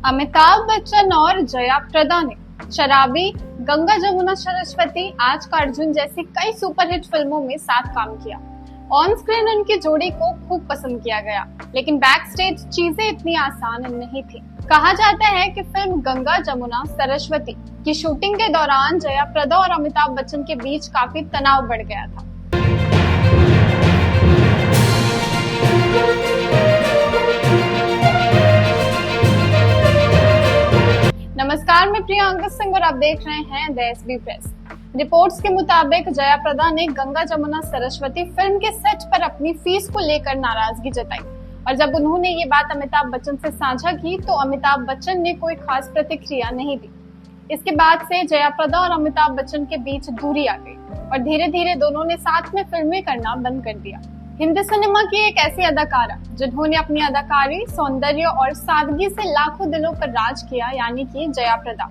अमिताभ बच्चन और जया प्रदा ने शराबी, गंगा जमुना सरस्वती, आज का अर्जुन जैसी कई सुपरहिट फिल्मों में साथ काम किया। ऑन स्क्रीन उनकी जोड़ी को खूब पसंद किया गया, लेकिन बैक स्टेज चीजें इतनी आसान नहीं थी। कहा जाता है कि फिल्म गंगा जमुना सरस्वती की शूटिंग के दौरान जया प्रदा और अमिताभ बच्चन के बीच काफी तनाव बढ़ गया था। नमस्कार, मैं प्रियंका सिंह और आप देख रहे हैं द एसबी प्रेस। रिपोर्ट्स के मुताबिक जया प्रदा ने गंगा जमुना सरस्वती फिल्म के सेट पर अपनी फीस को लेकर नाराजगी जताई और जब उन्होंने ये बात अमिताभ बच्चन से साझा की तो अमिताभ बच्चन ने कोई खास प्रतिक्रिया नहीं दी। इसके बाद से जया प्रदा और अमिताभ बच्चन के बीच दूरी आ गई और धीरे धीरे दोनों ने साथ में फिल्में करना बंद कर दिया। हिंदी सिनेमा की एक ऐसी अदाकारा जिन्होंने अपनी अदाकारी, सौंदर्य और सादगी से लाखों दिलों पर राज किया, यानी कि जया प्रदा।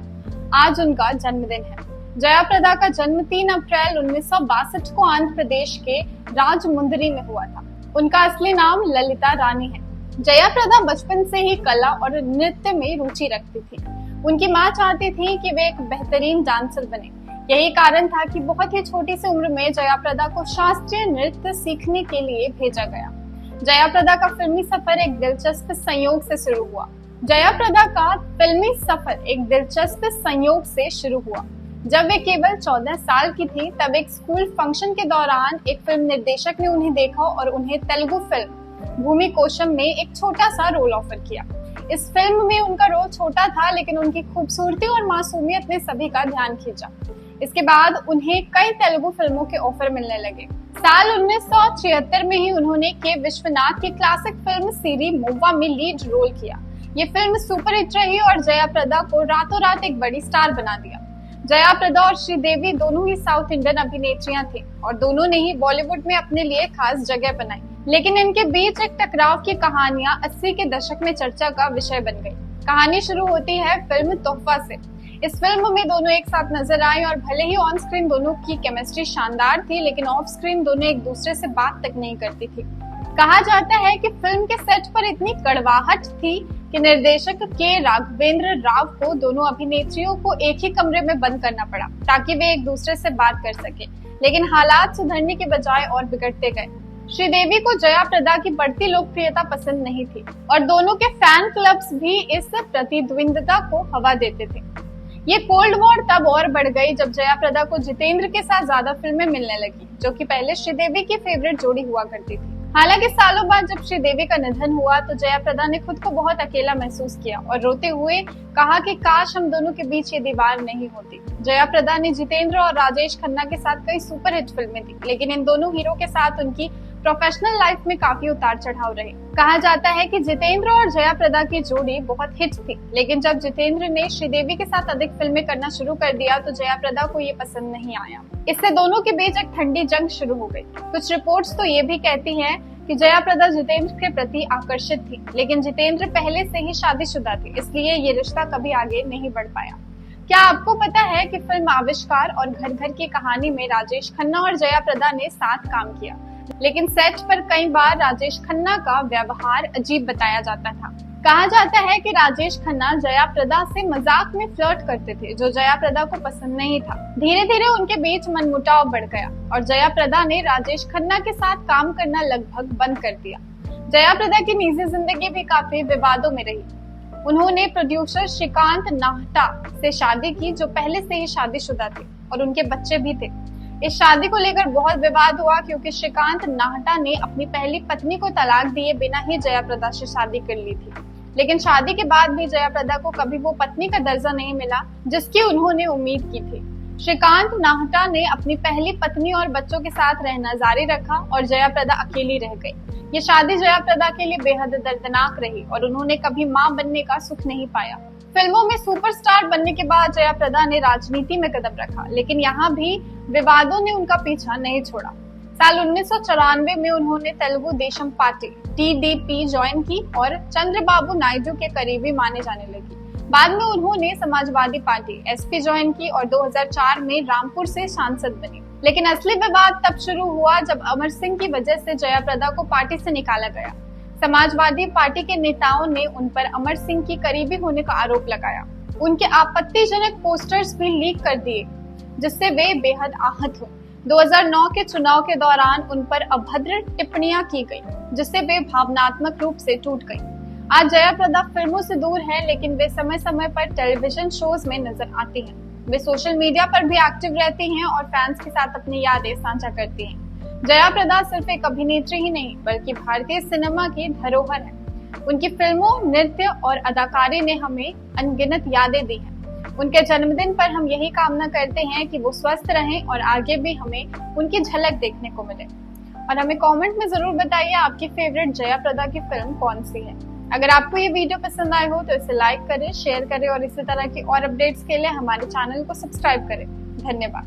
आज उनका जन्मदिन है। जया प्रदा का जन्म 3 अप्रैल 1962 को आंध्र प्रदेश के राजमुंदरी में हुआ था। उनका असली नाम ललिता रानी है। जया प्रदा बचपन से ही कला और नृत्य में रुचि रखती थी। उनकी माँ चाहती थी कि वे एक बेहतरीन डांसर बने। यही कारण था कि बहुत ही छोटी सी उम्र में जया प्रदा को शास्त्रीय नृत्य सीखने के लिए भेजा गया। जया प्रदा का फिल्मी सफर एक दिलचस्प संयोग से शुरू हुआ। जया प्रदा का फिल्मी सफर एक दिलचस्प संयोग से शुरू हुआ। जब वे केवल 14 साल की थी, तब एक स्कूल फंक्शन के दौरान एक फिल्म निर्देशक ने उन्हें देखा और उन्हें तेलुगु फिल्म भूमि कोशम में एक छोटा सा रोल ऑफर किया। इस फिल्म में उनका रोल छोटा था, लेकिन उनकी खूबसूरती और मासूमियत ने सभी का ध्यान खींचा। इसके बाद उन्हें कई तेलुगु फिल्मों के ऑफर मिलने लगे। साल 1976 में ही उन्होंने के विश्वनाथ की क्लासिक फिल्म सीरी मूवा में लीड रोल किया। ये फिल्म सुपरहिट रही और जया प्रदा को रातों रात एक बड़ी स्टार बना दिया। जया प्रदा और श्रीदेवी दोनों ही साउथ इंडियन अभिनेत्रियां थीं और दोनों ने ही बॉलीवुड में अपने लिए खास जगह बनाई। लेकिन इनके बीच एक टकराव की कहानियां 80 के दशक में चर्चा का विषय बन गई। कहानी शुरू होती है फिल्म तोहफा से। इस फिल्म में दोनों एक साथ नजर आए और भले ही ऑन स्क्रीन दोनों की केमिस्ट्री शानदार थी, लेकिन ऑफ स्क्रीन दोनों एक दूसरे से बात तक नहीं करती थी। कहा जाता है कि फिल्म के सेट पर इतनी कड़वाहट थी कि निर्देशक के राघवेंद्र राव को दोनों अभिनेत्रियों को एक ही कमरे में बंद करना पड़ा ताकि वे एक दूसरे से बात कर सके। लेकिन हालात सुधरने के बजाय और बिगड़ते गए। श्रीदेवी को जया प्रदा की बढ़ती लोकप्रियता पसंद नहीं थी और दोनों के फैन क्लब्स भी इस प्रतिद्वंद्विता को हवा देते थे। ये कोल्ड वॉर तब और बढ़ गई जब जया प्रदा को जितेंद्र के साथ ज्यादा फिल्में मिलने लगी, जो कि पहले श्रीदेवी की फेवरेट जोड़ी हुआ करती थी। हालांकि सालों बाद जब श्रीदेवी का निधन हुआ तो जया प्रदा ने खुद को बहुत अकेला महसूस किया और रोते हुए कहा कि काश हम दोनों के बीच ये दीवार नहीं होती। जया प्रदा ने जितेंद्र और राजेश खन्ना के साथ कई सुपरहिट फिल्में दी, लेकिन इन दोनों हीरो के साथ उनकी प्रोफेशनल लाइफ में काफी उतार चढ़ाव रहे। कहा जाता है कि जितेंद्र और जया प्रदा की जोड़ी बहुत हिट थी, लेकिन जब जितेंद्र ने श्रीदेवी के साथ अधिक फिल्में करना शुरू कर दिया तो जया प्रदा को ये पसंद नहीं आया। इससे दोनों के बीच एक ठंडी जंग शुरू हो गई। कुछ रिपोर्ट्स तो ये भी कहती हैं कि जया प्रदा जितेंद्र के प्रति आकर्षित थी, लेकिन जितेंद्र पहले से ही शादीशुदा थे, इसलिए ये रिश्ता कभी आगे नहीं बढ़ पाया। क्या आपको पता है कि फिल्म आविष्कार और घर घर की कहानी में राजेश खन्ना और जया प्रदा ने साथ काम किया, लेकिन सेट पर कई बार राजेश खन्ना का व्यवहार अजीब बताया जाता था। कहा जाता है कि राजेश खन्ना जया प्रदा से मजाक में फ्लर्ट करते थे, जो जया प्रदा को पसंद नहीं था। धीरे धीरे उनके बीच मनमुटाव बढ़ गया और जया प्रदा ने राजेश खन्ना के साथ काम करना लगभग बंद कर दिया। जया प्रदा की निजी जिंदगी भी काफी विवादों में रही। उन्होंने प्रोड्यूसर श्रीकांत नाहटा से शादी की, जो पहले से ही शादीशुदा थे और उनके बच्चे भी थे। इस शादी को लेकर बहुत विवाद हुआ क्योंकि श्रीकांत नाहटा ने अपनी पहली पत्नी को तलाक दिए बिना ही जया प्रदा से शादी कर ली थी, लेकिन शादी के बाद भी जया प्रदा को कभी वो पत्नी का दर्जा नहीं मिला जिसकी उन्होंने उम्मीद की थी। श्रीकांत नाहटा ने अपनी पहली पत्नी और बच्चों के साथ रहना जारी रखा और जया प्रदा अकेली रह गई। ये शादी जया प्रदा के लिए बेहद दर्दनाक रही और उन्होंने कभी मां बनने का सुख नहीं पाया। फिल्मों में सुपरस्टार बनने के बाद जया प्रदा ने राजनीति में कदम रखा, लेकिन यहाँ भी विवादों ने उनका पीछा नहीं छोड़ा। साल 1994 में उन्होंने Telugu Desam party TDP join की और चंद्रबाबू नायडू के करीबी माने जाने लगी। बाद में उन्होंने समाजवादी पार्टी SP ज्वाइन की और 2004 में रामपुर से सांसद बनी। लेकिन असली विवाद तब शुरू हुआ जब अमर सिंह की वजह से जया प्रदा को पार्टी से निकाला गया। समाजवादी पार्टी के नेताओं ने उन पर अमर सिंह की करीबी होने का आरोप लगाया। उनके आपत्तिजनक पोस्टर्स भी लीक कर दिए, जिससे वे बेहद आहत हुए। 2009 के चुनाव के दौरान उन पर अभद्र टिप्पणियां की गई, जिससे वे भावनात्मक रूप से टूट गई। आज जया प्रदा फिल्मों से दूर हैं, लेकिन वे समय समय पर टेलीविजन शोज में नजर आती हैं। वे सोशल मीडिया पर भी एक्टिव रहती हैं और फैंस के साथ अपनी यादें साझा करती हैं। जया प्रदा सिर्फ एक अभिनेत्री ही नहीं, बल्कि भारतीय सिनेमा की धरोहर है। उनकी फिल्मों, नृत्य और अदाकारी ने हमें अनगिनत यादें दी हैं। उनके जन्मदिन पर हम यही कामना करते हैं कि वो स्वस्थ रहें और आगे भी हमें उनकी झलक देखने को मिले। और हमें कमेंट में जरूर बताइए आपकी फेवरेट जया प्रदा की फिल्म कौन सी है। अगर आपको ये वीडियो पसंद आए हो तो इसे लाइक करें, शेयर करें और इसी तरह की और अपडेट्स के लिए हमारे चैनल को सब्सक्राइब करें। धन्यवाद।